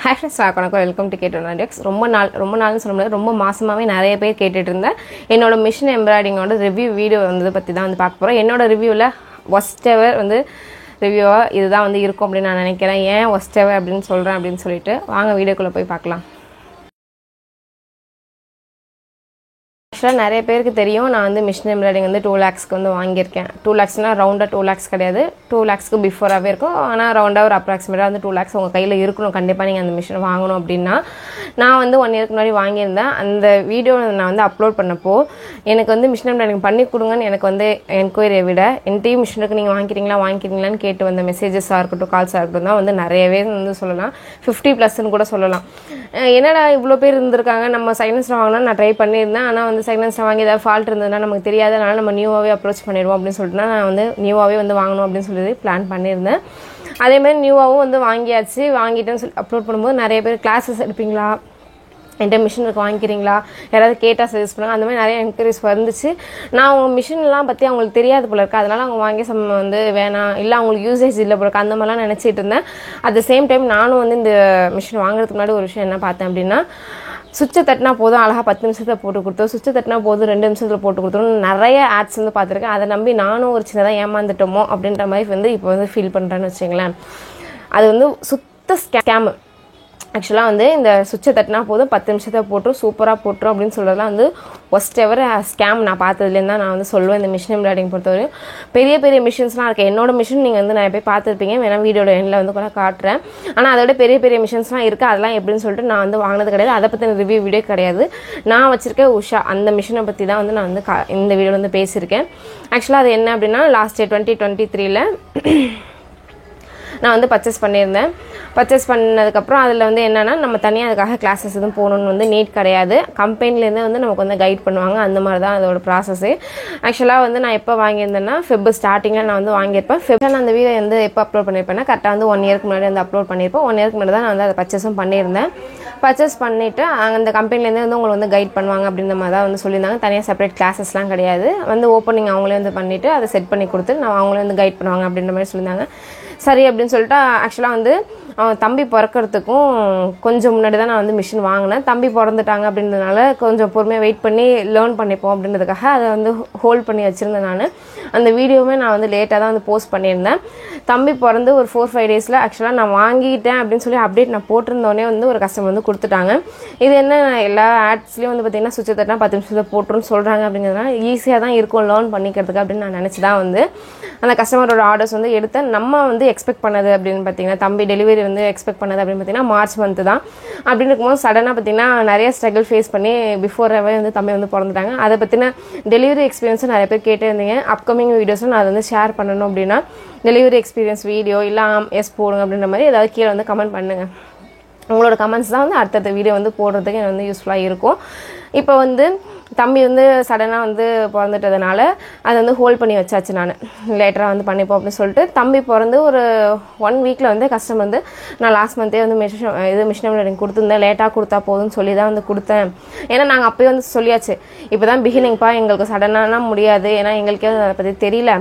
Hi friends, welcome to K2X. ரொம்ப நாள்னு சொல்ல முடியாது, ரொம்ப மாசமாவே நிறைய பேர் கேட்டுட்டு இருந்தேன். என்னோட மிஷின் எம்ப்ராய்டிங்கோட ரிவ்யூ வீடியோ வந்து பத்தி தான் வந்து பார்க்க போறோம். என்னோட ரிவ்யூல worst ever வந்து ரிவ்யூவா இதுதான் வந்து இருக்கும் அப்படி நான் நினைக்கிறேன். ஏன் worst ever அப்படினு சொல்றேன் அப்படினு சொல்லிட்டு வாங்க வீடியோக்குள்ள போய் பார்க்கலாம். நிறைய பேருக்கு தெரியும் நான் வந்து மிஷின் எம்ப்ராய்டிங் வந்து 2 lakhsக்கு வந்து வாங்கியிருக்கேன். 2 lakhsனா ரவுண்டா 2 lakhs கிடையாது. 2 lakhsக்கு பிஃபோராவே இருக்கும். ஆனா ரவுண்டா ஒரு அப்ராக்ஸிமேட்டா வந்து 2 lakhs உங்க கையில இருக்கணும். கண்டிப்பா நீங்க அந்த மிஷின் வாங்கணும் அப்படினா நான் வந்து 1 இயருக்கு முன்னாடி வாங்கியிருந்தேன். அந்த வீடியோ நான் வந்து அப்லோட் பண்ணப்போ எனக்கு வந்து மிஷின் எம்ப்ராய்டிங் பண்ணி கொடுங்கன்னு எனக்கு வந்து என்கொயரியை விட என்டி மிஷினுக்கு நீங்க வாங்கிக்கிறீங்களான்னு கேட்டு வந்த மெசேஜஸா இருக்கட்டும் கால்ஸா இருக்கட்டும் தான் வந்து நிறையவே வந்து சொல்லலாம். 50+ கூட சொல்லலாம். என்னடா இவ்வளோ பேர் இருந்திருக்காங்க, நம்ம சைலன்ஸ்ல வாங்கினா நான் ட்ரை பண்ணியிருந்தேன். ஆனால் வந்து சைலன்ஸ்ல வாங்கி ஏதாவது ஃபால்ட் இருந்ததுன்னா நமக்கு தெரியாதனால நம்ம நியூவாகவே அப்ரோச் பண்ணிடுவோம் அப்படின்னு சொல்லிட்டு நான் வந்து நியூவாகவே வந்து வாங்கணும் அப்படின்னு சொல்லி பிளான் பண்ணியிருந்தேன். அதேமாதிரி நியூவாகவும் வந்து வாங்கிட்டேன்னு சொல்லி அப்லோட் பண்ணும்போது நிறைய பேர் கிளாஸஸ் எடுப்பீங்களா, என்கிட்ட மிஷின் இருக்கு வாங்கிக்கிறீங்களா, யாராவது கேட்டால் சஜஸ்ட் பண்ணுங்க, அந்த மாதிரி நிறைய என்கொயரிஸ் வந்துச்சு. நான் அவங்க மிஷின்லாம் பற்றி அவங்களுக்கு தெரியாது போல இருக்கு, அதனால அவங்க வாங்கி வந்து வேணாம் இல்லை அவங்களுக்கு யூசேஜ் இல்லை போல இருக்கு அந்த மாதிரிலாம் நினச்சிட்டு இருந்தேன். அட் த சேம் டைம் நானும் வந்து இந்த மிஷின் வாங்குறதுக்கு முன்னாடி ஒரு விஷயம் என்ன பார்த்தேன் அப்படின்னா, சுவிட்சை தட்டினா போதும் அழகாக 10 நிமிஷத்தில் போட்டு கொடுத்தோம், சுவிட்சை தட்டினா போதும் 2 நிமிஷத்தில் போட்டு கொடுத்தோம் நிறைய ஆட்ஸ் வந்து பார்த்துருக்கேன். அதை நம்பி நானும் ஒரு சின்னதாக ஏமாந்துட்டோமோ அப்படின்ற மாதிரி வந்து இப்போ வந்து ஃபீல் பண்ணுறேன்னு வச்சுங்களேன். அது வந்து சுத்த ஸ்கேமு. ஆக்சுவலாக வந்து இந்த சுவிட்சை தட்டினா போதும் 10 நிமிஷத்தை போட்டுரும் சூப்பராக போட்டுரும் அப்படின்னு சொல்கிறதுலாம் வந்து ஒஸ்ட் எவர் ஸ்கேம் நான் பார்த்ததுலேருந்து தான் நான் வந்து சொல்லுவேன். இந்த மிஷின் எம்ப்ராய்டிஙங் பொறுத்தவரையும் பெரிய பெரிய மிஷின்ஸ்லாம் இருக்குது. என்னோட மிஷின் நீங்கள் வந்து நிறைய போய் பார்த்துருப்பீங்க, வேணால் வீடியோட எண்ணில் வந்து கூட காட்டுறேன். ஆனால் அதோட பெரிய பெரிய மிஷின்ஸ்லாம் இருக்குது, அதெல்லாம் எப்படின்னு சொல்லிட்டு நான் வந்து வாங்கினது கிடையாது, அதை பற்றின ரிவ்யூ வீடியோ கிடையாது. நான் வச்சிருக்க உஷா அந்த மிஷினை பற்றி தான் வந்து நான் வந்து இந்த வீடியோவில் வந்து பேசியிருக்கேன். ஆக்சுவலாக அது என்ன அப்படின்னா லாஸ்ட் 2023 நான் வந்து பர்ச்சேஸ் பண்ணியிருந்தேன். பர்ச்சேஸ் பண்ணதுக்கப்புறம் அதில் வந்து என்னென்னா நம்ம தனியாக அதுக்காக கிளாஸஸ் எதுவும் போகணுன்னு வந்து நீட் கிடையாது. கம்பெனிலேருந்து வந்து நமக்கு வந்து கைட் பண்ணுவாங்க, அந்த மாதிரி தான் அதோட ப்ராசஸ்ஸு. ஆக்சுவலாக வந்து நான் எப்போ வாங்கியிருந்தேன்னா ஃபெப் ஸ்டார்டிங்கில் நான் வந்து வாங்கியிருப்பேன். நான் அந்த வீடியோ வந்து எப்போ அப்லோட் பண்ணியிருப்பேன்னா கரெக்டாக வந்து 1 இயருக்கு முன்னாடி வந்து அப்லோட் பண்ணியிருப்பேன். 1 இயருக்கு முன்னாடி தான் நான் வந்து அதை பர்ச்சேஸும் பண்ணியிருந்தேன். பர்ச்சேஸ் பண்ணிவிட்டு அந்த கம்பெனிலேருந்து வந்து உங்களை வந்து கைட் பண்ணுவாங்க அப்படின்ற மாதிரி தான் வந்து சொல்லியிருந்தாங்க. தனியாக செப்பரேட் கிளாஸஸ்லாம் கிடையாது, வந்து ஓப்பனிங் அவங்களே வந்து பண்ணிவிட்டு அதை செட் பண்ணி கொடுத்து நான் அவங்களே வந்து கைட் பண்ணுவாங்க அப்படின்ற மாதிரி சொல்லியிருந்தாங்க. சரி அப்படின்னு சொல்லிட்டு ஆக்சுவலாக வந்து தம்பி பிறக்கிறதுக்கும் கொஞ்சம் முன்னாடி தான் நான் வந்து மிஷின் வாங்கினேன். தம்பி பிறந்துட்டாங்க அப்படின்றதுனால கொஞ்சம் பொறுமையாக வெயிட் பண்ணி லேர்ன் பண்ணிப்போம் அப்படின்றதுக்காக அதை வந்து ஹோல்ட் பண்ணி வச்சுருந்தேன். நான் அந்த வீடியோவுமே நான் வந்து லேட்டாக தான் வந்து போஸ்ட் பண்ணியிருந்தேன். தம்பி பிறந்து ஒரு 4-5 டேஸில் ஆக்சுவலாக நான் வாங்கிட்டேன் அப்படின்னு சொல்லி அப்டேட் நான் போட்டிருந்தோடனே வந்து ஒரு கஸ்டமர் வந்து கொடுத்துட்டாங்க. இது என்ன எல்லா ஆட்ஸ்லேயும் வந்து பார்த்திங்கன்னா சுவிட்சை தட்டினா 10 நிமிஷத்தில் போட்டுருன்னு சொல்கிறாங்க அப்படிங்கிறதுனால ஈஸியாக தான் இருக்கும் லேர்ன் பண்ணிக்கிறதுக்கு அப்படின்னு நான் நினச்சி தான் வந்து அந்த கஸ்டமரோட ஆர்டர்ஸ் வந்து எடுத்தேன். நம்ம வந்து எக்ஸ்பெக்ட் பண்ணது அப்படின்னு பார்த்தீங்கன்னா தம்பி டெலிவரி வந்து எக்ஸ்பெக்ட் பண்ணது அப்படின்னு பார்த்தீங்கன்னா மார்ச் மந்த் தான். அப்படின்னு இருக்கும்போது சடனாக பார்த்தீங்கன்னா நிறைய ஸ்ட்ரகிள் ஃபேஸ் பண்ணி பிஃபோராகவே வந்து தம்பி வந்து பிறந்துட்டாங்க. அதை பற்றின டெலிவரி எக்ஸ்பீரியன்ஸும் நிறைய பேர் கேட்டே இருந்தீங்க. அப்கமிங் வீடியோஸும் நான் அதை வந்து ஷேர் பண்ணணும் அப்படின்னா டெலிவரி எக்ஸ்பீரியன்ஸ் வீடியோ இல்லை எஸ் போடுங்க அப்படின்ற மாதிரி ஏதாவது கீழே வந்து கமெண்ட் பண்ணுங்கள். உங்களோட கமெண்ட்ஸ் தான் வந்து அடுத்தடுத்த வீடியோ வந்து போடுறதுக்கு எனக்கு வந்து யூஸ்ஃபுல்லாக இருக்கும். இப்போ வந்து தம்பி வந்து சடனாக வந்து பிறந்துட்டதுனால அதை வந்து ஹோல்ட் பண்ணி வச்சாச்சு. நான் லேட்டராக வந்து பண்ணிப்போம் அப்படின்னு சொல்லிட்டு தம்பி பிறந்து ஒரு 1 வீக்கில் வந்து கஸ்டமர் வந்து நான் லாஸ்ட் மந்த்தே வந்து மிஷின் எம்ப்ராய்டிங் கொடுத்துருந்தேன், லேட்டாக கொடுத்தா போதும்னு சொல்லி தான் வந்து கொடுத்தேன். ஏன்னா நாங்கள் அப்போயே வந்து சொல்லியாச்சு, இப்போ தான் பிகினிங்ப்பா, எங்களுக்கு சடனானா முடியாது, ஏன்னா எங்களுக்கே அதை பற்றி தெரியல,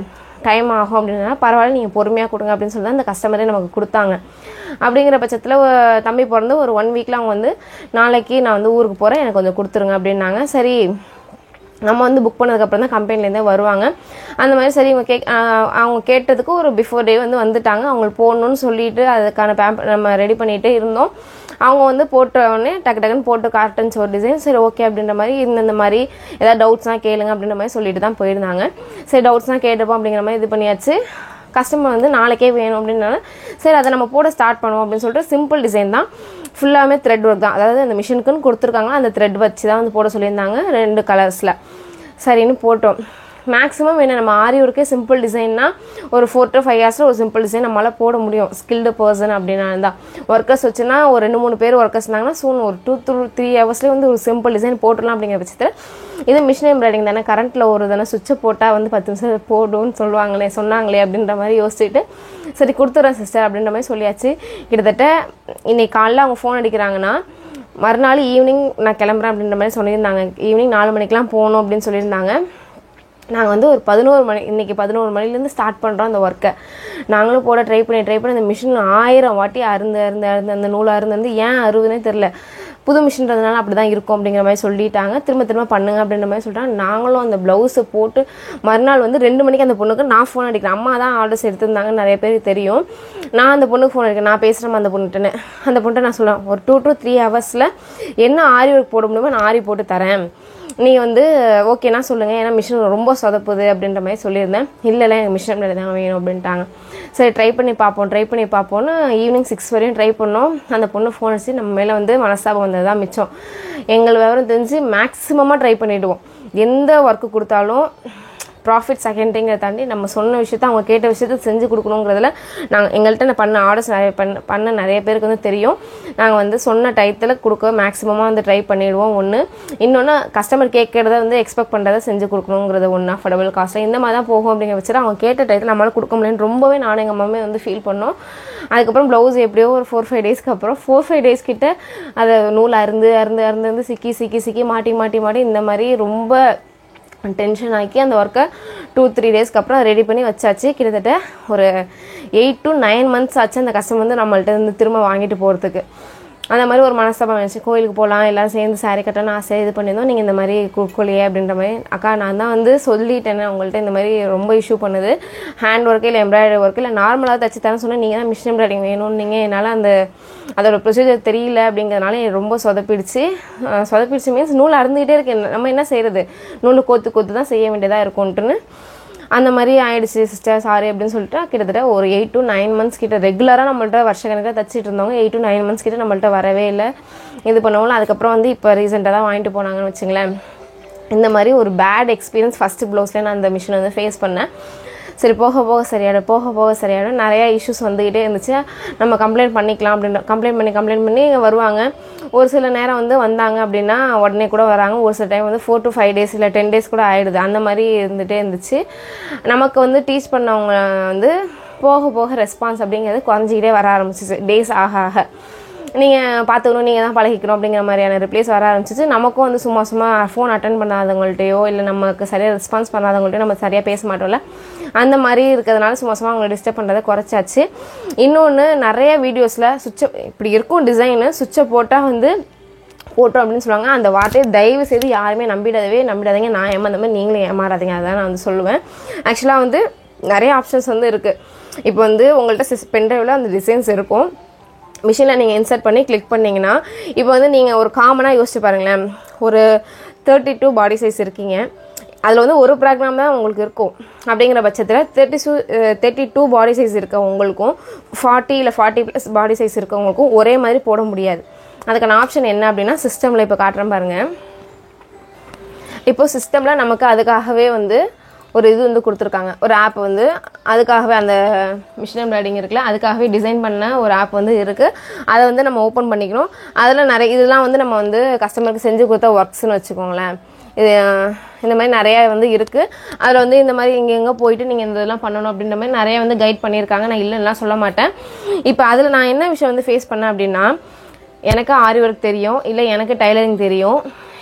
டைம் ஆகும் அப்படின்னா பரவாயில்ல நீங்கள் பொறுமையாக கொடுங்க அப்படின்னு சொல்லி தான் அந்த கஸ்டமரே நமக்கு கொடுத்தாங்க. அப்படிங்கிற பட்சத்தில் தம்பி பிறந்து ஒரு 1 வீக்கில் அவங்க வந்து நாளைக்கு நான் வந்து ஊருக்கு போகிறேன், எனக்கு கொஞ்சம் கொடுத்துருங்க அப்படின்னாங்க. சரி நம்ம வந்து புக் பண்ணதுக்கப்புறம் தான் கம்பெனிலேருந்தே வருவாங்க. அந்த மாதிரி சரி அவங்க கேட்டதுக்கு ஒரு பிஃபோர் டே வந்து வந்துட்டாங்க. அவங்களுக்கு போடணும்னு சொல்லிட்டு அதுக்கான நம்ம ரெடி பண்ணிகிட்டே இருந்தோம். அவங்க வந்து போட்ட உடனே டக்குன்னு போட்டு கார்ட்டன்ஸ் ஒரு டிசைன், சரி ஓகே அப்படின்ற மாதிரி இந்த மாதிரி ஏதாவது டவுட்ஸ்லாம் கேளுங்க அப்படின்ற மாதிரி சொல்லிட்டு தான் போயிருந்தாங்க. சரி டவுட்ஸ்லாம் கேட்டுப்போம் அப்படிங்கிற மாதிரி இது பண்ணியாச்சு. கஸ்டமர் வந்து நாளைக்கே வேணும் அப்படின்னால சரி அதை நம்ம போட ஸ்டார்ட் பண்ணுவோம் அப்படின்னு சொல்லிட்டு சிம்பிள் டிசைன் தான், ஃபுல்லாமே த்ரெட் ஒர்க் தான். அதாவது அந்த மிஷினுக்குன்னு கொடுத்துருக்காங்க, அந்த த்ரெட் வச்சு தான் வந்து போட சொல்லியிருந்தாங்க 2 கலர்ஸில். சரின்னு போட்டோம். மேக்ஸிமம் என்ன நம்ம ஆரி ஒர்க்கே சிம்பிள் டிசைன்னா ஒரு 4 to 5 hours ஒரு சிம்பிள் டிசைன் நம்மளால் போட முடியும். ஸ்கில்டு பர்சன் அப்படின்னா இருந்தால் ஒர்க்கர்ஸ் வச்சுன்னா ஒரு 2-3 பேர் ஒர்க்கர்ஸ் இருந்தாங்கன்னா சூன் ஒரு 2 to 3 hours வந்து ஒரு சிம்பிள் டிசைன் போட்டுடலாம். அப்படிங்கிற பட்சத்தில் இது மிஷின் எம்ப்ராய்டிங் தானே, கரண்ட்டில் ஒரு தானே, சுவிட்சை போட்டால் வந்து 10 நிமிஷம் போடுன்னு சொன்னாங்களே அப்படின்ற மாதிரி யோசிச்சுட்டு சரி கொடுத்துட்றேன் சிஸ்டர் அப்படின்ற மாதிரி சொல்லியாச்சு. கிட்டத்தட்ட இன்னைக்கு காலையில் அவங்க ஃபோன் அடிக்கிறாங்கன்னா மறுநாள் ஈவினிங் நான் கிளம்புறேன் அப்படின்ற மாதிரி சொல்லியிருந்தாங்க. ஈவினிங் 4 மணிக்கெலாம் போகணும் அப்படின்னு சொல்லியிருந்தாங்க. நாங்கள் வந்து ஒரு 11 மணி, இன்றைக்கி 11 மணிலேருந்து ஸ்டார்ட் பண்ணுறோம் அந்த ஒர்க்கை. நாங்களும் போட ட்ரை பண்ணி அந்த மிஷின் 1000 வாட்டி அருந்து அந்த நூலை அருந்து ஏன் அறுவதுனே தெரில. புது மிஷின்றதுனால அப்படி தான் இருக்கும் அப்படிங்கிற மாதிரி சொல்லிட்டாங்க. திரும்ப பண்ணுங்க அப்படின்ற மாதிரி சொல்லிட்டாங்க. நாங்களும் அந்த ப்ளவுஸை போட்டு மறுநாள் வந்து 2 மணிக்கு அந்த பொண்ணுக்கு நான் ஃபோன் அடிக்கிறேன். அம்மா தான் ஆர்டர்ஸ் எடுத்திருந்தாங்க, நிறைய பேருக்கு தெரியும். நான் அந்த பொண்ணுக்கு ஃபோன் அடிக்கிறேன், நான் பேசுகிறேன் அந்த பொண்ணுட்டுன்னு. அந்த பொண்ணுட்ட நான் சொல்லுவேன், ஒரு 2 to 3 ஹவர்ஸில் என்ன ஆரி ஒர்க் போட முடியுமோ நான் ஆரி போட்டு தரேன், நீ வந்து ஓகேனா சொல்லுங்கள், ஏன்னா மிஷின் ரொம்ப சொதப்புது அப்படின்ற மாதிரி சொல்லியிருந்தேன். இல்லை எனக்கு மிஷின் எம்ப்ராய்டரி தான் வேணும் அப்படின்ட்டாங்க. சரி ட்ரை பண்ணி பார்ப்போன்னு ஈவினிங் 6 வரையும் ட்ரை பண்ணோம். அந்த பொண்ணு ஃபோன் அடிச்சு நம்ம மேலே வந்து மனஸ்தாபம் வந்தது தான் மிச்சம். எங்கள் விவரம் தெரிஞ்சு மேக்ஸிமமாக ட்ரை பண்ணிவிடுவோம். எந்த ஒர்க்கு கொடுத்தாலும் ப்ராஃபிட் செகண்டரிங்கிறத தாண்டி நம்ம சொன்ன விஷயத்த அவங்க கேட்ட விஷயத்த செஞ்சு கொடுக்கணுங்கிறதுல நாங்கள் எங்கள்கிட்ட பண்ண ஆர்டர்ஸ் பண்ண நிறைய பேருக்கு வந்து தெரியும். நாங்கள் வந்து சொன்ன டயத்தில் கொடுக்க மேக்ஸிமமாக வந்து ட்ரை பண்ணிவிடுவோம். ஒன்று இன்னொன்று கஸ்டமர் கேட்குறத வந்து எக்ஸ்பெக்ட் பண்ணுறதை செஞ்சு கொடுக்கணுங்கிறது ஒன்று. அஃபோர்டபுள் காஸ்ட்டில் இந்த மாதிரி தான் போகும் அப்படிங்கிற வச்சுட்டு அவங்க கேட்ட டயத்தில் நம்மளால் கொடுக்க முடியலன்னு ரொம்பவே நானும் எங்கள் அம்மாவே வந்து ஃபீல் பண்ணோம். அதுக்கப்புறம் ப்ளவுஸ் எப்படியோ ஒரு 4-5 டேஸ்க்கு அப்புறம் 4-5 டேஸ் கிட்ட அதை நூல் அருந்து சிக்கி மாட்டி இந்த மாதிரி ரொம்ப டென்ஷன் ஆக்கி அந்த ஒர்க்கை 2-3 டேஸ்க்கு அப்புறம் ரெடி பண்ணி வச்சாச்சு. கிட்டத்தட்ட ஒரு 8 to 9 months ஆச்சு அந்த கஸ்டமர் வந்து நம்மள்ட்ட இருந்து திரும்ப வாங்கிட்டு போகிறதுக்கு. அந்த மாதிரி ஒரு மனஸ்தாபம் ஆச்சு. கோயிலுக்கு போகலாம் எல்லோரும் சேர்ந்து சாரி கட்டணும் ஆசையாக இது பண்ணியிருந்தோம். நீங்கள் இந்த மாதிரி கொடுக்கலையே அப்படின்ற மாதிரி. அக்கா நான் தான் வந்து சொல்லிட்டேன்னு அவங்கள்ட்ட இந்த மாதிரி ரொம்ப இஷ்யூ பண்ணுது, ஹேண்ட் ஒர்க்கு இல்லை எம்ப்ராய்டரி ஒர்க்கு இல்லை நார்மலாக தச்சு தரேன்னு சொன்னால் நீங்கள் தான் மிஷின் எம்ப்ராய்டிங் வேணும்னு நீங்கள் என்னால் அதோட ப்ரொசீஜர் தெரியல அப்படிங்கிறதுனால எனக்கு ரொம்ப சொதப்பிடுச்சு மீன்ஸ் நூல் அறுந்துக்கிட்டே இருக்கு. நம்ம என்ன செய்கிறது, நூல் கோத்து தான் செய்ய வேண்டியதாக இருக்கும்ட்டுன்னு அந்த மாதிரி ஆயிடுச்சு சிஸ்டர் சாரி அப்படின்னு சொல்லிட்டு கிட்டத்தட்ட ஒரு 8 to 9 months கிட்ட ரெகுலராக நம்மள்ட்ட வருஷக்கணக்காக தச்சிட்டு இருந்தவங்க 8 to 9 months கிட்ட நம்மள்ட்ட வரவே இல்லை. இது பண்ணவங்களும் அதுக்கப்புறம் வந்து இப்போ ரீசெண்டாக தான் வாங்கிட்டு போனாங்கன்னு வச்சுங்களேன். இந்த மாதிரி ஒரு பேட் எக்ஸ்பீரியன்ஸ் ஃபஸ்ட்டு ப்ளவுஸ்லேயே நான் அந்த மிஷினை வந்து ஃபேஸ் பண்ணேன். சரி போக போக சரியாயிடும் நிறையா இஷ்யூஸ் வந்துக்கிட்டே இருந்துச்சு. நம்ம கம்ப்ளைண்ட் பண்ணிக்கலாம் அப்படின்ற கம்ப்ளைண்ட் பண்ணி வருவாங்க. ஒரு சில நேரம் வந்து வந்தாங்க அப்படின்னா உடனே கூட வராங்க. ஒரு சில டைம் வந்து 4 to 5 days இல்லை 10 days கூட ஆகிடுது. அந்த மாதிரி இருந்துச்சு. நமக்கு வந்து டீச் பண்ணவங்க வந்து போக ரெஸ்பான்ஸ் அப்படிங்கிறது குறைஞ்சிக்கிட்டே வர ஆரம்பிச்சிச்சு. டேஸ் ஆக நீங்கள் பார்த்துக்கணும், நீங்கள் தான் பழகிக்கணும் அப்படிங்கிற மாதிரியான ரிப்ளைஸ் வர ஆரம்பிச்சிச்சு. நமக்கும் வந்து சும்மா ஃபோன் அட்டன் பண்ணாதவங்கள்ட்டையோ இல்லை நமக்கு சரியாக ரெஸ்பான்ஸ் பண்ணாதவங்கள்ட்டையோ நம்ம சரியாக பேச மாட்டோம்ல, அந்த மாதிரி இருக்கிறதுனால சும்மா அவங்களை டிஸ்டர்ப் பண்ணுறதை குறைச்சாச்சு. இன்னொன்று நிறைய வீடியோஸில் இப்படி இருக்கும் டிசைனு சுவிட்சை போட்டால் வந்து போட்டோம் அப்படின்னு சொல்லுவாங்க. அந்த வார்த்தையை தயவு செய்து யாருமே நம்பிடாதீங்க. நான் ஏமாந்த மாதிரி நீங்களும் ஏமாறாதீங்க, அதான் நான் வந்து சொல்லுவேன். ஆக்சுவலாக வந்து நிறைய ஆப்ஷன்ஸ் வந்து இருக்குது. இப்போ வந்து உங்கள்கிட்ட பென்ட்ரைவில் அந்த டிசைன்ஸ் இருக்கும். மிஷினில் நீங்கள் இன்சர்ட் பண்ணி கிளிக் பண்ணிங்கன்னா இப்போ வந்து நீங்கள் ஒரு காமனாக யோசிச்சு பாருங்களேன். ஒரு 32 பாடி சைஸ் இருக்கீங்க, அதில் வந்து ஒரு ப்ரோக்ராம் தான் உங்களுக்கு இருக்கும். அப்படிங்கிற பட்சத்தில் 32 பாடி சைஸ் இருக்க உங்களுக்கும் 40 இல்லை 40+ பாடி சைஸ் இருக்கவங்களுக்கும் ஒரே மாதிரி போட முடியாது. அதுக்கான ஆப்ஷன் என்ன அப்படின்னா சிஸ்டமில் இப்போ காட்டுறேன் பாருங்கள். இப்போ சிஸ்டமில் நமக்கு அதுக்காகவே வந்து ஒரு இது வந்து கொடுத்துருக்காங்க, ஒரு ஆப் வந்து அதுக்காகவே அந்த மிஷின் எம்ப்ராய்டிங் இருக்குல்ல அதுக்காகவே டிசைன் பண்ண ஒரு ஆப் வந்து இருக்குது. அதை வந்து நம்ம ஓப்பன் பண்ணிக்கணும். அதில் நிறைய இதெல்லாம் வந்து நம்ம வந்து கஸ்டமருக்கு செஞ்சு கொடுத்த ஒர்க்ஸ்ன்னு வச்சுக்கோங்களேன். இது இந்த மாதிரி நிறையா வந்து இருக்குது. அதில் வந்து இந்த மாதிரி எங்கெங்கே போயிட்டு நீங்கள் இந்த இதெல்லாம் பண்ணணும் அப்படின்ற மாதிரி நிறைய வந்து கைட் பண்ணியிருக்காங்க. நான் இல்லைன்னா சொல்ல மாட்டேன். இப்போ அதில் நான் என்ன விஷயம் வந்து ஃபேஸ் பண்ணேன் அப்படின்னா, எனக்கு ஆரி ஒர்க் தெரியும், இல்லை எனக்கு டைலரிங் தெரியும்.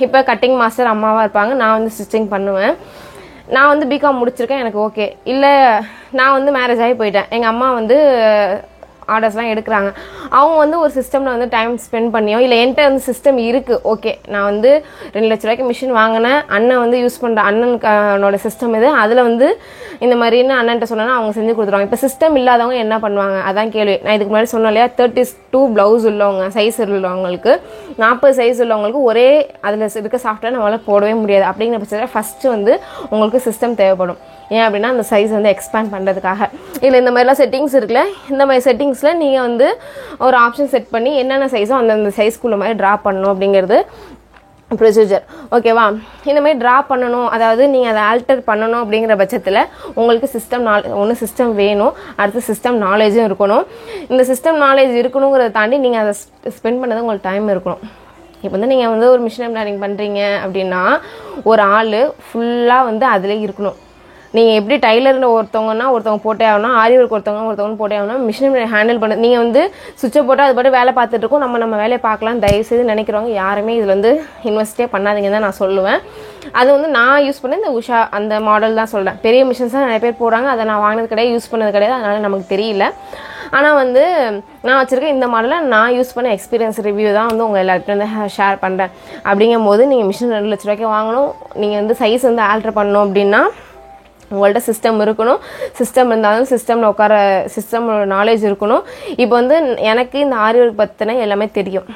இப்போ கட்டிங் மாஸ்டர் அம்மாவாக இருப்பாங்க, நான் வந்து ஸ்டிச்சிங் பண்ணுவேன். நான் வந்து பிகாம் முடிச்சிருக்கேன், எனக்கு ஓகே. இல்லை நான் வந்து மேரேஜ் ஆகி போயிட்டேன், எங்கள் அம்மா வந்து ஆர்டர்ஸ்லாம் எடுக்கிறாங்க. அவங்க வந்து ஒரு சிஸ்டமில் வந்து டைம் ஸ்பெண்ட் பண்ணியோ இல்லை என்கிட்ட வந்து சிஸ்டம் இருக்குது, ஓகே நான் வந்து 2 லட்ச ரூபாய்க்கு மிஷின் வாங்கினேன், அண்ணன் வந்து யூஸ் பண்ணுற அண்ணனோட சிஸ்டம் இது, அதில் வந்து இந்த மாதிரின்னு அண்ணன்ட்ட சொன்னேன்னா அவங்க செஞ்சு கொடுத்துருவாங்க. இப்போ சிஸ்டம் இல்லாதவங்க என்ன பண்ணுவாங்க, அதான் கேள்வி. நான் இதுக்கு முன்னாடி சொன்னேன் இல்லையா, 32 ப்ளவுஸ் உள்ளவங்க சைஸ் உள்ளவங்களுக்கு 40 சைஸ் உள்ளவங்களுக்கு ஒரே அதில் இருக்க சாஃப்ட்வேர் நம்மளால் போடவே முடியாது. அப்படிங்கிற பட்சத்தில் ஃபஸ்ட்டு வந்து உங்களுக்கு சிஸ்டம் தேவைப்படும். ஏன் அப்படின்னா அந்த சைஸ் வந்து எக்ஸ்பேண்ட் பண்ணுறதுக்காக. இல்லை இந்த மாதிரிலாம் செட்டிங்ஸ் இருக்குல்ல, இந்த மாதிரி செட்டிங்ஸில் நீங்கள் வந்து ஒரு ஆப்ஷன் செட் பண்ணி என்னென்ன சைஸோ அந்தந்த சைஸ்க்குள்ள மாதிரி ட்ரா பண்ணணும் அப்படிங்கிறது ப்ரொசீஜர், ஓகேவா. இந்த மாதிரி ட்ரா பண்ணணும், அதாவது நீங்கள் அதை ஆல்டர் பண்ணணும் அப்படிங்கிற பட்சத்தில் உங்களுக்கு ஒன்று சிஸ்டம் வேணும், அடுத்து சிஸ்டம் நாலேஜும் இருக்கணும். இந்த சிஸ்டம் நாலேஜ் இருக்கணுங்கிறத தாண்டி நீங்கள் அதை ஸ்பெண்ட் பண்ணது உங்களுக்கு டைம் இருக்கணும். இப்போ வந்து நீங்கள் வந்து ஒரு மிஷின் எம்ப்ராய்டிங் பண்ணுறீங்க அப்படின்னா ஒரு ஆள் ஃபுல்லாக வந்து அதிலே இருக்கணும். நீங்கள் எப்படி டைலர்னு ஒருத்தவங்க போட்டே ஆகணும், ஆரி ஒர்க் ஒருத்தவங்க போட்டே ஆகணும். மிஷின் ஹேண்டில் பண்ண நீங்கள் வந்து சுவிட்சை போட்டு அது பாட்டு வேலை பார்த்துட்டு இருக்கோம், நம்ம வேலையை பார்க்கலாம் தயவுசெய்து நினைக்கிறவங்க யாருமே இதில் வந்து இன்வெஸ்டே பண்ணாதீங்கன்னு தான் நான் சொல்லுவேன். அது வந்து நான் யூஸ் பண்ண இந்த உஷா அந்த மாடல் தான் சொல்கிறேன். பெரிய மிஷின்ஸ் தான் நிறைய பேர் போடுறாங்க, அதை நான் வாங்கினது கிடையாது, யூஸ் பண்ணது கிடையாது, அதனால் நமக்கு தெரியல. ஆனால் வந்து நான் வச்சுருக்கேன் இந்த மாடலில் நான் யூஸ் பண்ண எக்ஸ்பீரியன்ஸ் ரிவ்யூ தான் வந்து உங்கள் எல்லாருக்கும் வந்து ஷேர் பண்ணுறேன். அப்படிங்கும் போது நீங்கள் மிஷின் 2 லட்ச ரூபாய்க்கு வாங்கணும், நீங்கள் வந்து சைஸ் வந்து ஆல்ட்ரு பண்ணணும் அப்படின்னா உங்கள்கிட்ட சிஸ்டம் இருக்கணும். சிஸ்டம் இருந்தாலும் சிஸ்டமில் உட்கார சிஸ்டமோட நாலேஜ் இருக்கணும். இப்போ வந்து எனக்கு இந்த ஆரி ஒர்க் பற்றின எல்லாமே தெரியும்,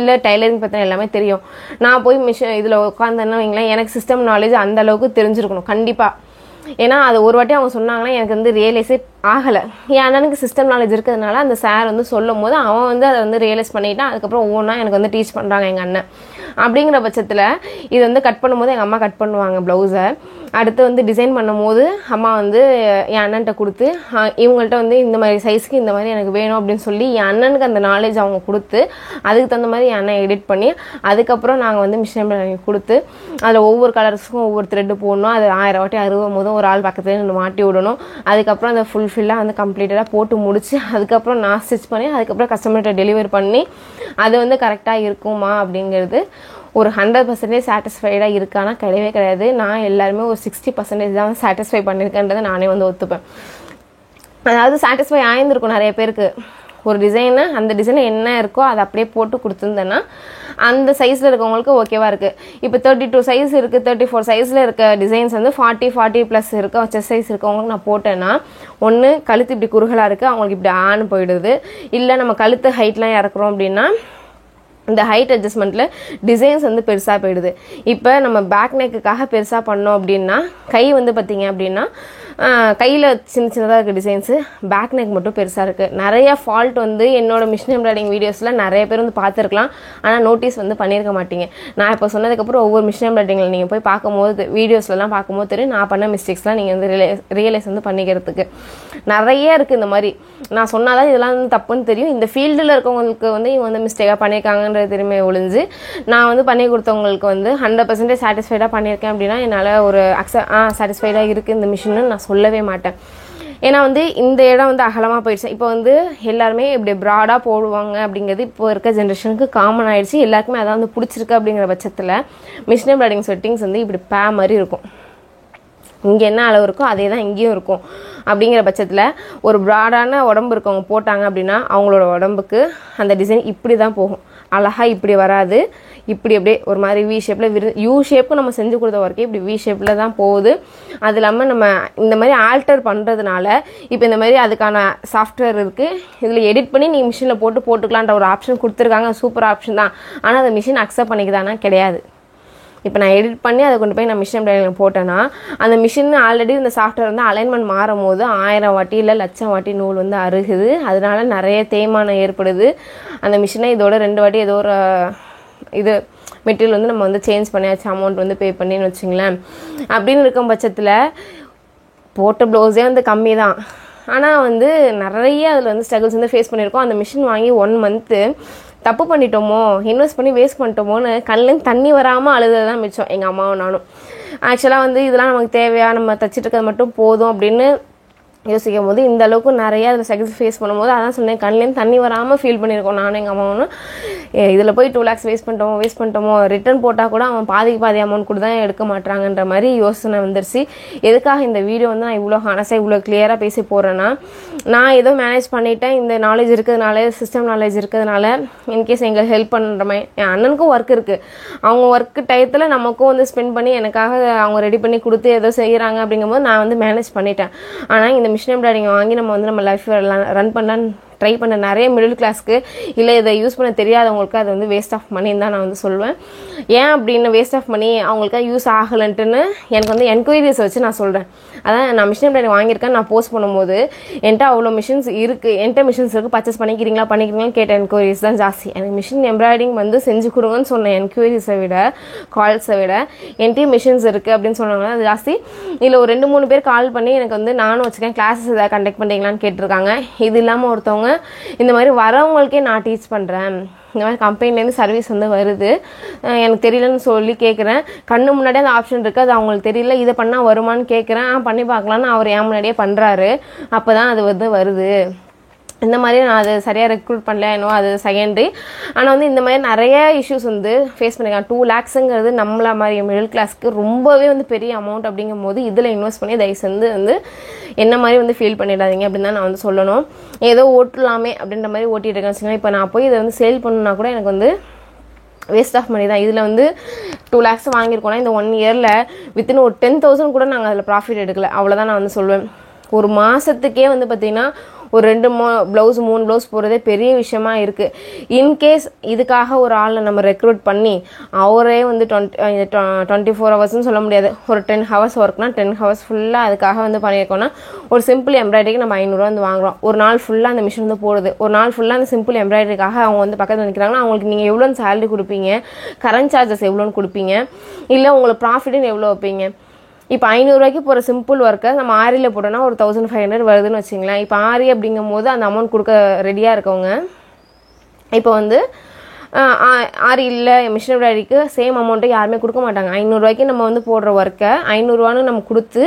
இல்லை டைலரிங் பற்றின எல்லாமே தெரியும். நான் போய் மிஷின் இதில் உட்காந்தேன்னா வைங்களேன், எனக்கு சிஸ்டம் நாலேஜ் அந்த அளவுக்கு தெரிஞ்சிருக்கணும் கண்டிப்பாக. ஏன்னா அது ஒரு வாட்டி அவங்க சொன்னாங்கன்னா எனக்கு வந்து ரியலைஸே ஆகலை. என் அண்ணனுக்கு சிஸ்டம் நாலேஜ் இருக்கிறதுனால அந்த சார் வந்து சொல்லும் போது அவன் வந்து அதை வந்து ரியலைஸ் பண்ணிட்டான். அதுக்கப்புறம் ஒவ்வொன்றா எனக்கு வந்து டீச் பண்ணுறாங்க எங்கள் அண்ணன். அப்படிங்கிற பட்சத்தில் இது வந்து கட் பண்ணும்போது எங்கள் அம்மா கட் பண்ணுவாங்க ப்ளவுஸை. அடுத்து வந்து டிசைன் பண்ணும்போது அம்மா வந்து என் அண்ணன்ட்ட கொடுத்து இவங்கள்ட்ட வந்து இந்த மாதிரி சைஸ்க்கு இந்த மாதிரி எனக்கு வேணும் அப்படின்னு சொல்லி என் அண்ணனுக்கு அந்த நாலேஜ் அவங்க கொடுத்து அதுக்கு தகுந்த மாதிரி என் அண்ணன் எடிட் பண்ணி அதுக்கப்புறம் நாங்கள் வந்து மிஷின் எம்ப்ராய்டரி கொடுத்து அதில் ஒவ்வொரு கலர்ஸுக்கும் ஒவ்வொரு த்ரெட்டு போடணும். அது 1000 வாட்டி அறுவும் போதும் ஒரு ஆள் பக்கத்துல நின்று மாட்டி விடணும். அதுக்கப்புறம் அந்த ஃபுல்லாக வந்து கம்ப்ளீட்டடாக போட்டு முடிச்சு அதுக்கப்புறம் நான் ஸ்டிச் பண்ணி அதுக்கப்புறம் கஸ்டமர்கிட்ட டெலிவரி பண்ணி அது வந்து கரெக்டாக இருக்குமா அப்படிங்கிறது ஒரு 100% சாட்டிஸ்ஃபைடாக இருக்கானா கிடையவே கிடையாது. நான் எல்லாருமே ஒரு 60% தான் சாட்டிஸ்ஃபை பண்ணியிருக்கேன்றதை நானே வந்து ஒத்துப்பேன். அதாவது சாட்டிஸ்ஃபை ஆயிருந்திருக்கும் நிறைய பேருக்கு. ஒரு டிசைனு அந்த டிசைனில் என்ன இருக்கோ அதை அப்படியே போட்டு கொடுத்துருந்தேன்னா அந்த சைஸில் இருக்கவங்களுக்கு ஓகேவா இருக்குது. இப்போ 32 சைஸ் இருக்குது, 34 சைஸில் இருக்க டிசைன்ஸ் வந்து 40+ இருக்க செஸ்ட் சைஸ் இருக்கவங்களுக்கு நான் போட்டேன்னா ஒன்று கழுத்து இப்படி குறுகலாக இருக்குது, அவங்களுக்கு இப்படி ஆன்னு போயிடுது. இல்லை நம்ம கழுத்து ஹைட்லாம் இறக்குறோம் அப்படின்னா இந்த ஹைட் அட்ஜஸ்ட்மெண்ட்டில் டிசைன்ஸ் வந்து பெருசாக போயிடுது. இப்போ நம்ம பேக் நெக்குக்காக பெருசாக பண்ணோம் அப்படின்னா கை வந்து பார்த்திங்க அப்படின்னா கையில் சின்னதாக இருக்குது டிசைன்ஸு, பேக் நெக் மட்டும் பெருசாக இருக்குது. நிறைய ஃபால்ட் வந்து என்னோடய மிஷின் எம்ப்ராய்டிங் வீடியோஸில் நிறைய பேர் வந்து பார்த்துருக்கலாம், ஆனால் நோட்டீஸ் வந்து பண்ணியிருக்க மாட்டீங்க. நான் இப்போ சொன்னதுக்கப்புறம் ஒவ்வொரு மிஷின் எம்ப்ராய்டிங்கில் நீங்கள் போய் பார்க்கும்போது வீடியோஸ்லாம் பார்க்கும்போது தெரியும் நான் பண்ண மிஸ்டேக்ஸ்லாம் நீங்கள் வந்து ரியலைஸ் வந்து பண்ணிக்கிறதுக்கு நிறைய இருக்குது. இந்த மாதிரி நான் சொன்னாதான் இதெல்லாம் வந்து தப்புன்னு தெரியும். இந்த ஃபீல்டில் இருக்கவங்களுக்கு வந்து இவங்க வந்து மிஸ்டேக்காக பண்ணியிருக்காங்கன்றது திரும்பி ஒழிஞ்சு நான் வந்து பண்ணி கொடுத்தவங்களுக்கு வந்து 100% சாட்டிஸ்ஃபைடாக பண்ணியிருக்கேன் அப்படின்னா என்னால் ஒரு சாட்டிஸ்ஃபைடாக இருக்குது இந்த மிஷின்னு நான் சொல்லவே மாட்டேன். ஏன்னா வந்து இந்த இடம் வந்து அகலமாக போயிடுச்சு. இப்போ வந்து எல்லாருமே இப்படி ப்ராடாக போடுவாங்க அப்படிங்கிறது இப்போ இருக்க ஜென்ரேஷனுக்கு காமன் ஆயிடுச்சு. எல்லாருக்குமே அதான் வந்து பிடிச்சிருக்கு. அப்படிங்கிற பட்சத்தில் மிஷின் எம்ப்ராய்டிங் செட்டிங்ஸ் வந்து இப்படி மாதிரி இருக்கும். இங்கே என்ன அளவு இருக்கோ அதே தான் இங்கேயும் இருக்கும். அப்படிங்கிற பட்சத்தில் ஒரு ப்ராடான உடம்பு இருக்கவங்க போட்டாங்க அப்படின்னா அவங்களோட உடம்புக்கு அந்த டிசைன் இப்படி தான் போகும், அழகாக இப்படி வராது. இப்படி அப்படியே ஒரு மாதிரி வி ஷேப்பில் யூ ஷேப்புக்கு நம்ம செஞ்சு கொடுத்த வரைக்கும் இப்படி வி ஷேப்பில் தான் போகுது. அது இல்லாமல் நம்ம இந்த மாதிரி ஆல்டர் பண்ணுறதுனால இப்போ இந்த மாதிரி அதுக்கான சாஃப்ட்வேர் இருக்குது, இதில் எடிட் பண்ணி நீங்கள் மிஷினில் போட்டுக்கலான்ற ஒரு ஆப்ஷன் கொடுத்துருக்காங்க. சூப்பர் ஆப்ஷன் தான். ஆனால் அந்த மிஷின் அக்செப்ட் பண்ணிக்குதானா கிடையாது. இப்போ நான் எடிட் பண்ணி அதை கொண்டு போய் நான் மிஷின் எம்ப்ராய்டிங் போட்டேன்னா அந்த மிஷின் ஆல்ரெடி இந்த சாஃப்ட்வேர் வந்து அலைன்மெண்ட் மாறும் போது 1000 வாட்டி இல்லை 1,00,000 வாட்டி நூல் வந்து அருகுது. அதனால நிறைய தேய்மானம் ஏற்படுது. அந்த மிஷினை இதோட 2 வாட்டி ஏதோ ஒரு இது மெட்டீரியல் வந்து நம்ம வந்து சேஞ்ச் பண்ணியாச்சு, அமௌண்ட் வந்து பே பண்ணின்னு வச்சுங்களேன். அப்படின்னு இருக்கும் பட்சத்தில் போட்ட ப்ளவுஸே வந்து கம்மி தான், ஆனால் வந்து நிறைய அதில் வந்து ஸ்ட்ரகிள்ஸ் வந்து ஃபேஸ் பண்ணியிருக்கோம். அந்த மிஷின் வாங்கி 1 மந்த்து தப்பு பண்ணிட்டோமோ, இன்வெஸ்ட் பண்ணி வேஸ்ட் பண்ணிட்டோமோன்னு கண்ணிலேருந்து தண்ணி வராமல் அழுது தான் மிச்சம் எங்கள் அம்மாவும் நானும். ஆக்சுவலாக வந்து இதெல்லாம் நமக்கு தேவையா, நம்ம தச்சுட்டு இருக்கிறது மட்டும் போதும் அப்படின்னு யோசிக்கும் போது இந்த அளவுக்கு நிறையா அதில் ஸ்ட்ரகிள்ஸ் ஃபேஸ் பண்ணும்போது அதான் சொன்னேன், கண்ணிலேருந்து தண்ணி வராமல் ஃபீல் பண்ணியிருக்கோம் நானும் எங்கள் அம்மாவும். இதில் போய் 2 lakhs வேஸ்ட் பண்ணிட்டோமோ ரிட்டர்ன் போட்டால் கூட அவன் பாதி அமௌண்ட் கூட தான் எடுக்க மாட்டாங்கன்ற மாதிரி யோசனை வந்துருச்சு. எதுக்காக இந்த வீடியோ வந்து நான் இவ்வளோ ஹானஸாக இவ்வளோ கிளியராக பேசி போகிறேன்னா, நான் ஏதோ மேனேஜ் பண்ணிட்டேன், இந்த நாலேஜ் இருக்கிறதுனால சிஸ்டம் நாலேஜ் இருக்கிறதுனால இன்கேஸ் எங்களுக்கு ஹெல்ப் பண்ணுற மாதிரி என் அண்ணனுக்கும் ஒர்க் இருக்குது. அவங்க ஒர்க்கு டயத்தில் நமக்கும் வந்து ஸ்பெண்ட் பண்ணி எனக்காக அவங்க ரெடி பண்ணி கொடுத்து ஏதோ செய்கிறாங்க அப்படிங்கும்போது நான் வந்து மேனேஜ் பண்ணிட்டேன். ஆனால் இந்த மிஷின் எம்ப்ராய்டிங் வாங்கி நம்ம வந்து நம்ம லைஃப் ரன் பண்ண ட்ரை பண்ண நிறைய மிடில் கிளாஸ்க்கு இல்லை இதை யூஸ் பண்ண தெரியாதவங்களுக்கு அது வந்து வேஸ்ட் ஆஃப் மணின்னு தான் நான் வந்து சொல்லுவேன். ஏன் அப்படின்னு வேஸ்ட் ஆஃப் மணி அவங்களுக்கு யூஸ் ஆகலைன்ட்டுன்னு எனக்கு வந்து என்கொயரிஸ் வச்சு நான் சொல்கிறேன். அதான் நான் மிஷின் எம்ப்ராய்டிங் வாங்கியிருக்கேன், நான் போஸ்ட் பண்ணும்போது என்கிட்ட அவ்வளோ மிஷின்ஸ் இருக்குது, என்கிட்ட மிஷின்ஸ் இருக்குது, பர்ச்சேஸ் பண்ணிக்கிறீங்களான்னு கேட்ட என்கொயரிஸ் தான் ஜாஸ்தி. எனக்கு மிஷின் எம்ப்ராய்டிங் வந்து செஞ்சு கொடுங்கன்னு சொன்ன என்கொயரிஸை விட கால்ஸை விட என்கிட்ட மிஷின்ஸ் இருக்குது அப்படின்னு சொன்னாங்கன்னா அது ஜாஸ்தி. இதில் ஒரு 2-3 பேர் கால் பண்ணி எனக்கு வந்து நானும் வச்சுக்கேன் கிளாஸஸ் ஏதாவது கண்டக்ட் பண்ணுறீங்களான்னு கேட்டிருக்காங்க. இது இல்லாமல் ஒருத்தவங்க இந்த மாதிரி வரவங்களுக்கே நான் டீச் பண்ணுறேன், இந்த மாதிரி கம்பெனிலேருந்து சர்வீஸ் வந்து வருது, எனக்கு தெரியலன்னு சொல்லி கேட்குறேன், கண்ணு முன்னாடியே அந்த ஆப்ஷன் இருக்குது, அது அவங்களுக்கு தெரியல, இதை பண்ணால் வருமானு கேட்குறேன், பண்ணி பார்க்கலான்னு அவர் என் முன்னாடியே பண்ணுறாரு, அப்போ தான் அது வந்து வருது, இந்த மாதிரி நான் அதை சரியாக ரெக்ரூட் பண்ணல என்னோ அது செகண்டரி. ஆனால் வந்து இந்த மாதிரி நிறைய இஷ்யூஸ் வந்து ஃபேஸ் பண்ணிக்கலாம். 2 lakhsங்கிறது நம்மள மாதிரி மிடில் கிளாஸ்க்கு ரொம்பவே வந்து பெரிய அமௌண்ட். அப்படிங்கும் போது இதில் இன்வெஸ்ட் பண்ணி தயவுசெய்து வந்து என்ன மாதிரி வந்து ஃபீல் பண்ணிடாதீங்க அப்படின்னு தான் நான் வந்து சொல்லணும். ஏதோ ஓட்டலாமே அப்படின்ற மாதிரி ஓட்டிகிட்டு இருக்கேன்னு வச்சுக்கோங்களேன். இப்போ நான் போய் இதை வந்து சேல் பண்ணணுன்னா கூட எனக்கு வந்து வேஸ்ட் ஆஃப் மணி தான். இதில் வந்து 2 lakhs வாங்கியிருக்கோன்னா இந்த 1 yearல வித்தின் ஒரு 10,000 கூட நாங்கள் அதில் ப்ராஃபிட் எடுக்கல. அவ்வளோதான் நான் வந்து சொல்லுவேன். ஒரு மாதத்துக்கே வந்து பார்த்திங்கன்னா ஒரு 2 ப்ளவுஸ் 3 ப்ளவுஸ் போகிறதே பெரிய விஷயமா இருக்குது. இன்கேஸ் இதுக்காக ஒரு ஆளை நம்ம ரெக்ரூட் பண்ணி அவரே வந்து 24 ஹவர்ஸ்னு சொல்ல முடியாது, ஒரு 10 hours ஒர்க்னா 10 hours ஃபுல்லாக அதுக்காக வந்து பண்ணியிருக்கோன்னா ஒரு சிம்பிள் எம்ப்ராய்டரிக்கு நம்ம 500 வந்து வாங்குறோம். ஒரு நாள் ஃபுல்லாக அந்த மிஷின் வந்து போடுது. ஒரு நாள் ஃபுல்லாக அந்த சிம்பிள் எம்ப்ராய்டரிக்காக அவங்க வந்து பக்கத்தில் நிற்கிறாங்கன்னா அவங்களுக்கு நீங்கள் எவ்வளோன்னு சேலரி கொடுப்பீங்க, கரண்ட் சார்ஜஸ் எவ்வளோன்னு கொடுப்பீங்க, இல்லை உங்களுக்கு ப்ராஃபிட்னு எவ்வளோ வைப்பீங்க. இப்போ 500 ரூபாய்க்கு போகிற சிம்பிள் ஒர்க்கை நம்ம ஆரியில் போட்டோன்னா ஒரு 1500 வருதுன்னு வச்சிங்களேன். இப்போ ஆரி அப்படிங்கும் போது அந்த அமௌண்ட் கொடுக்க ரெடியாக இருக்கவங்க இப்போ வந்து ஆரி இல்லை மிஷின் எம்ப்ராய்டரிக்கு சேம் அமௌண்ட்டை யாருமே கொடுக்க மாட்டாங்க. 500 ரூபாய்க்கு நம்ம வந்து போடுற ஒர்க்கை 500 ரூபான்னு நம்ம கொடுத்து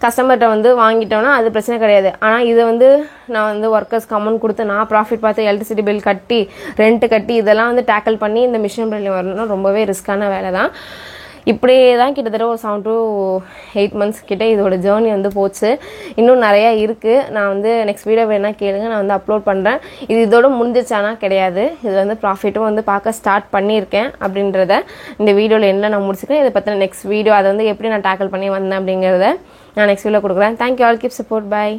கஸ்டமர்கிட்ட வந்து வாங்கிட்டோன்னா அது பிரச்சனை கிடையாது. ஆனால் இதை வந்து நான் வந்து ஒர்க்கர்ஸ்க்கு அமௌண்ட் கொடுத்து நான் ப்ராஃபிட் பார்த்து எலக்ட்ரிசிட்டி பில் கட்டி ரெண்ட்டு கட்டி இதெல்லாம் வந்து டேக்கிள் பண்ணி இந்த மிஷின் எம்ப்ராய்டரி வரணும்னா ரொம்பவே ரிஸ்க்கான வேலை தான். இப்படியே தான் கிட்டத்தட்ட ஒரு 7 to 8 months கிட்டே இதோட ஜேர்னி வந்து போச்சு. இன்னும் நிறையா இருக்குது. நான் வந்து நெக்ஸ்ட் வீடியோ வேணால் கேளுங்க, நான் வந்து அப்லோட் பண்ணுறேன். இதோட முடிஞ்சிச்சானா கிடையாது, இது வந்து ப்ராஃபிட்டும் வந்து பார்க்க ஸ்டார்ட் பண்ணியிருக்கேன் அப்படின்றத இந்த வீடியோவில் என்ன நான் முடிச்சுக்கிறேன். இதை பற்றின நெக்ஸ்ட் வீடியோ அதை வந்து எப்படி நான் டேக்கிள் பண்ணி வந்தேன் அப்படிங்கிறத நான் நெக்ஸ்ட் வீடியோ கொடுக்குறேன். Thank you all, keep support, by.